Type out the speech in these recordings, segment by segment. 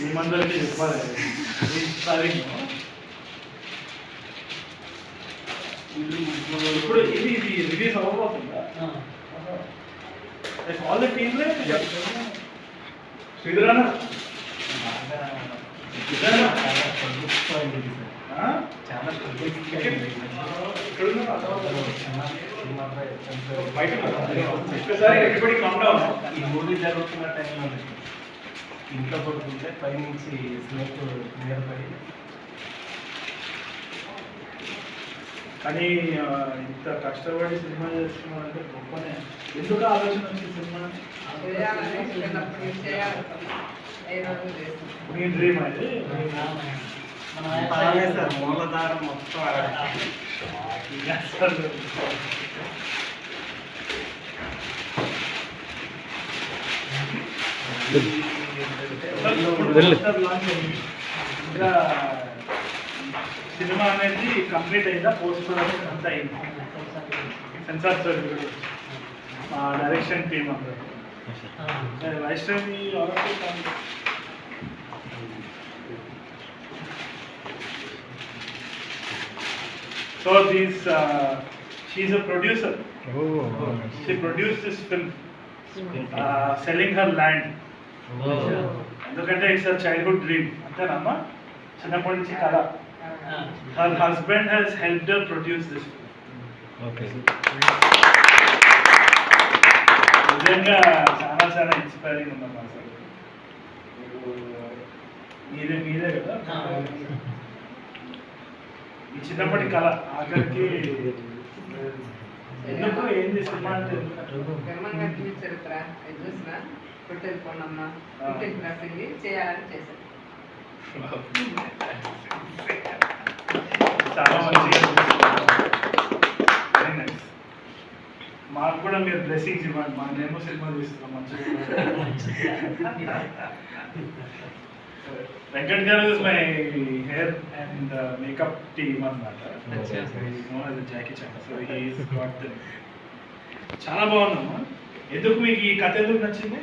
టీమందరికి చెప్పాలి ఇప్పుడు ఇది రిలీజ్ అవ్వబోతుందా ఆల్ ద టీమ్ శ్రీధరన్న ఈ మూవీ జరుగుతున్న టైంలో ఇంట్లో పడుతుంటే పైనుంచి స్నేక్ మీద పడి కానీ ఇంత కష్టపడి సినిమా చేస్తున్నాం అంటే గొప్పనే. ఎందుకు ఆలోచన వచ్చింది సినిమా? మీ డ్రీమ్ అది మూలధారం మొత్తం ఇంకా సినిమా అనేది కంప్లీట్ అయిందా? పోస్ట్ ప్రొడక్షన్ అంతా అయింది, సెన్సార్ సర్టిఫికేట్, డైరెక్షన్ టీమ్ అందరూ Vaishnavi so she's a producer. She produced this film, selling her land. ఎందుకంటే ఇట్స్ అ చైల్డ్హుడ్ డ్రీమ్ అంతేనమ్మా, చిన్నప్పటి నుంచి కళ. her husband has helped her produce this film. Okay. నిజంగా చాలా చాలా ఇన్స్పైరింగ్ ఉందమ్మా. అసలు మీరే కదా ఈ చిన్నప్పటి కళ ఆఖరికి. ఎందుకు ఏంది సినిమా అంటే చాలా మంచిగా. మాకు కూడా మీరు బ్లెస్సింగ్స్ ఇవ్వండి, మా నేమో సినిమా తీస్తున్నాం మంచిగా. Venkat garu is my hair and makeup team అన్నమాట. Jackie Chan. So he's got the. చాలా బాగుందమ్మా. ఎందుకు మీకు ఈ కథ ఎందుకు నచ్చింది?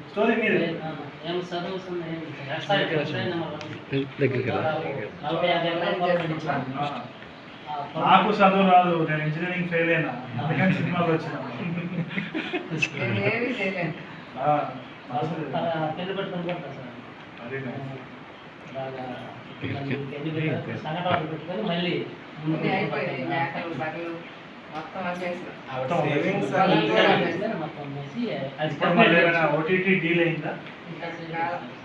స్టోరీ మీరే నాకు చదువు రాదు, నేను ఇంజనీరింగ్ ఫెయిల్ అయినా, అందుకని సినిమాలో వచ్చిన. ఓటీటీ డీల్ అయిందా?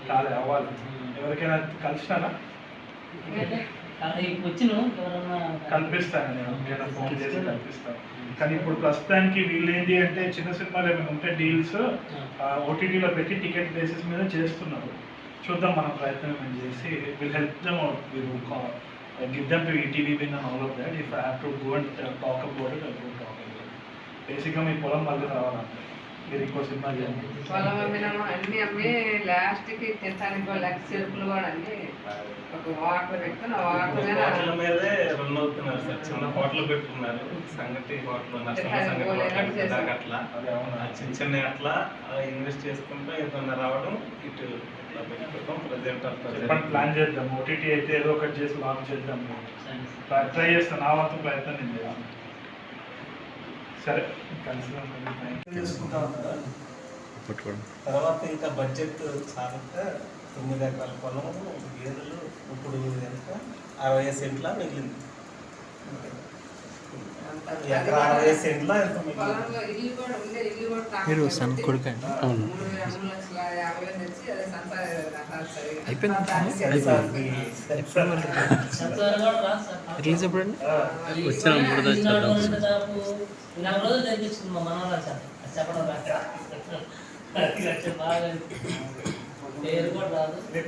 కాదు, అవ్వాలి. ఎవరికైనా కలిసినారా? కల్పిస్తాను, నేను ఫోన్ చేసి కల్పిస్తాను. కానీ ఇప్పుడు ప్రస్తుతానికి వీళ్ళు ఏంటి అంటే చిన్న సినిమాలు ఏమైనా ఉంటే డీల్స్ ఓటీటీలో పెట్టి టికెట్ బేసిస్ మీద చేస్తున్నారు. చూద్దాం, మన ప్రయత్నం ఏమైనా చేసి will help them out. Give them to ETV win and all of that. If I have to go and talk about it, I'll go talk about it. Basically, my పొలం మళ్ళీ రావాలంటే మీరు ఇంకో సినిమా చేయండి. పొలం అమ్మినాము, అన్ని అమ్మి లాస్ట్కి తినడానికి వాళ్ళకి చెరుకులు కూడా అన్ని ఒక వాటర్ పెట్టుకుని హోటల్ మీదే రన్ అవుతున్నారు సార్. చిన్న హోటల్ పెట్టుకున్నారు, సంగతి హోటల్ అట్లా చిన్న చిన్న అట్లా ఇన్వెస్ట్ చేసుకుంటూ ఏదన్నా రావడం ఇటు ప్లాన్ చేద్దాం. ఓటీటీ అయితే ఏదో ఒకటి చేసి లాంచ్ చేద్దాం. ట్రై చేస్తాను, నా వంతు ప్రయత్నం నేను చేస్తాను. సరే, కలిసి చేసుకుంటా ఉంటారా? తర్వాత ఇంకా బడ్జెట్ చాలంటే 9 ఎకరాల పొలం, గేదెలు. ఇప్పుడు ఎంత 60 సెంట్ల మిగిలింది. ఎకరా 60 సెంట్ల ఎంత మిగిలింది. మీరు సన్ కొడుకండి? అవును, రిలీజ్ ఎప్పుడండి? వచ్చినప్పుడు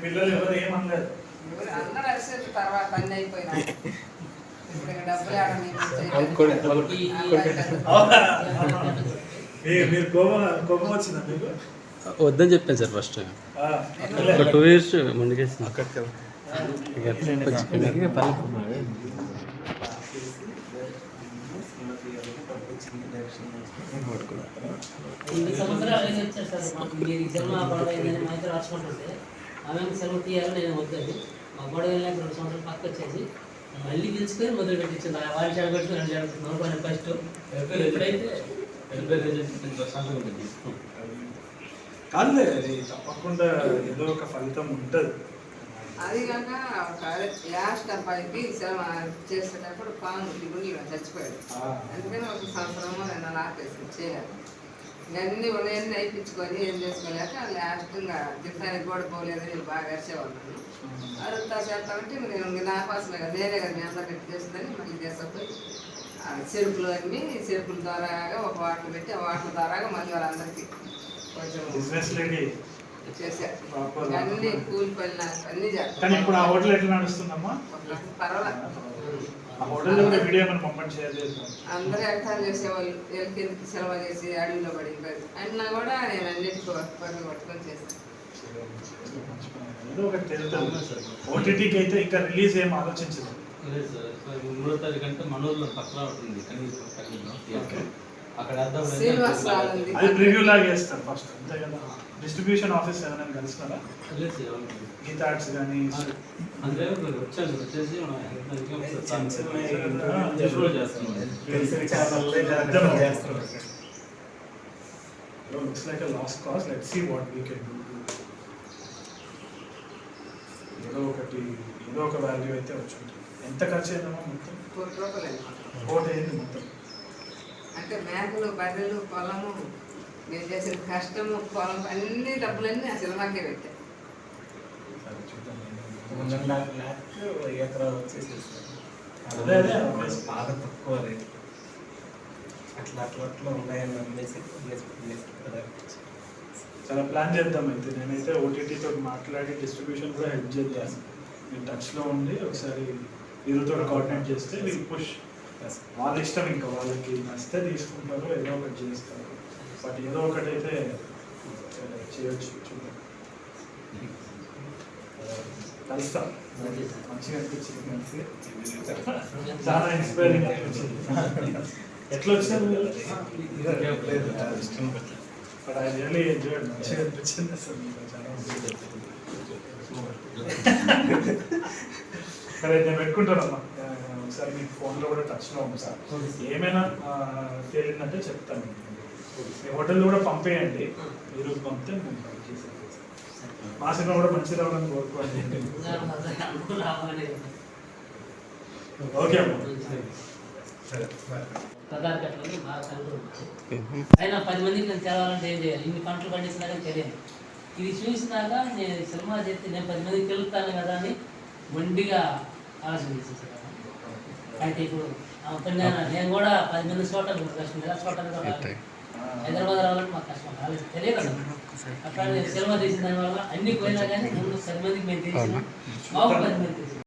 పిల్లలు ఎవరు ఏమనలేదు. తర్వాత అన్ని అయిపోయినా మీరు కోపం వచ్చిందా మీకు? వద్దని చెప్పాను సార్ ఫస్ట్. ఒక 2 years ముందుకేసిన అక్కడికి ఇన్ని సంవత్సరాలు అలాగే వచ్చారు సార్. మాకు మీరు సినిమా గొడవ అయిందని మా ఇద్దరు రాసుకుంటుంటే ఆమె సినిమా తీయాలని నేను వద్దని మా గొడవ వెళ్ళాక 2 సంవత్సరాలు పక్క వచ్చేసి మళ్ళీ పిలుచుకొని మొదలు పెట్టించింది. వాళ్ళు చెడగొట్టుకుని రెండు చెడగొట్టుకున్నాను ఫస్ట్. ఎప్పుడైతే కాదులే, అది తప్పకుండా ఏదో ఒక ఫలితం ఉంటుంది. అది కాక ఒక లాస్ట్ అబ్బాయికి సినిమా చేసేటప్పుడు పాము గుండెలో చచ్చిపోయాడు. అందుకని ఒక సంవత్సరము 2 నెలలు ఆపేసి చేయలేదు. ఇవన్నీ ఉన్నాయన్నీ అయిపించుకొని ఏం చేసుకోలేక లాస్ట్ ఇంకా దిట్టానికి కూడా పోలేదని బాగా అరిచేవాళ్ళు. అదంతా చేస్తామంటే నేను నా కోసమే కదా, నేనే కదా మీ అందరికీ చేస్తుందని మళ్ళీ చేసపోయి చెరుకులు అన్నీ చెరుకుల ద్వారాగా ఒక వాటర్ పెట్టి ఆ వాటర్ ద్వారాగా మళ్ళీ వాళ్ళందరికీ కొంచెం బిజినెస్ లేడీ చేశారు. అన్ని కూలిపోయిన అన్నీ కానీ చేస్తాను. ఇప్పుడు ఆ హోటల్ ఎట్లా నడుస్తుందమ్మా? పర్వాలేదు. ఆ హోటల్ కూడా వీడియో మనం పంపండి, షేర్ చేద్దాం. అందరూ ఎగతాలు చేసేవాళ్ళు, ఎల్కి సెలవు చేసి అడవిలో పడి అన్నా కూడా నేను అన్నిటికీ పని కొట్టుకొని చేస్తాను. ఏదో ఒకటి తెలుస్తుంది. ఓటీటీకి అయితే ఇంకా రిలీజ్ ఏం ఆలోచించదు. లేదు సార్, 3వ తారీఖు అంటే మన ఊర్లో పక్కన ఉంటుంది కనీసం అక్కడ శ్రీనివాస్ రావాలి. అది ప్రివ్యూ లాగా చేస్తారు ఫస్ట్, అంతే కదా. డిస్ట్రిబ్యూషన్ ఆఫీస్ ఏమైనా కలుస్తున్నారా? గీతా ఆర్ట్స్ కానీ అంటే వచ్చాను వచ్చేసి looks like a lost cause. Let's see what we can do. ఏదో ఒక వాల్యూ అయితే వచ్చి ఉంటుంది. ఎంత ఖర్చు అయిందమ్మా మొత్తం? 1 కోటి రూపాయలు అయింది. 1 కోటి అయింది మొత్తం. అంటే మేకలు బర్రెలు పొలము నేను చేసిన కష్టము పొలం అన్ని డబ్బులన్నీ ఆ సినిమాకే పెట్టాను. సరే చూద్దాం. 1.5 ఎకరా వచ్చేసి అదే బాగా తక్కువ రేట్. అట్లా ఉన్నాయని నమ్మేసి చాలా ప్లాన్ చేద్దాం. అయితే నేనైతే ఓటీటీతో మాట్లాడి డిస్ట్రిబ్యూషన్ కూడా హెల్ప్ చేద్దాను. మీరు టచ్లో ఉండి ఒకసారి వీరితో కోఆర్డినేట్ చేస్తే వీళ్ళు పుష్. వాళ్ళ ఇష్టం, ఇంకా వాళ్ళకి నచ్చితే తీసుకుంటారు, ఏదో ఒకటి చేస్తారు. బట్ ఏదో ఒకటి అయితే చేయొచ్చు. చూద్దాం, కలుస్తాం. మంచిగా అనిపించింది కలిసి, చాలా ఇన్స్పైరింగ్ అనిపించింది. ఎట్లా వచ్చారు? But I really enjoyed. మంచిగా అనిపించింది అసలు. సరే, నేను పెట్టుకుంటానమ్మా. ఒకసారి మీకు ఫోన్లో కూడా టచ్లో ఉంది సార్. ఏమైనా తేలిందంటే చెప్తాను. మీ హోటల్ కూడా పంపేయండి. మీరు పంపితే మేము మా సినిమా కూడా మంచి రావాలని కోరుకోండి. ఓకే అమ్మా. పదార్థాలు బాగా కనుగొని అయినా 10 మందికి నేను తెలవాలంటే ఏం చేయాలి? ఇన్ని పంటలు పండించినా కానీ తెలియదు. ఇది చూసినాక నేను సినిమా చేస్తే నేను 10 మందికి తెలుస్తాను కదా అని మొండిగా ఆలోచన చేసేసాను. అయితే ఇప్పుడు నేను కూడా 10 మంది చోటలు కష్టం కదా, చోటలు కూడా హైదరాబాద్ రావాలంటే మాకు కష్టం రాలేదు, తెలియదు కదా. అట్లా నేను సినిమా తీసిన దానివల్ల అన్ని పోయినా కానీ ముందు 10 మందికి మేము తెలిసిన బాబు 10 మంది తెలిసిన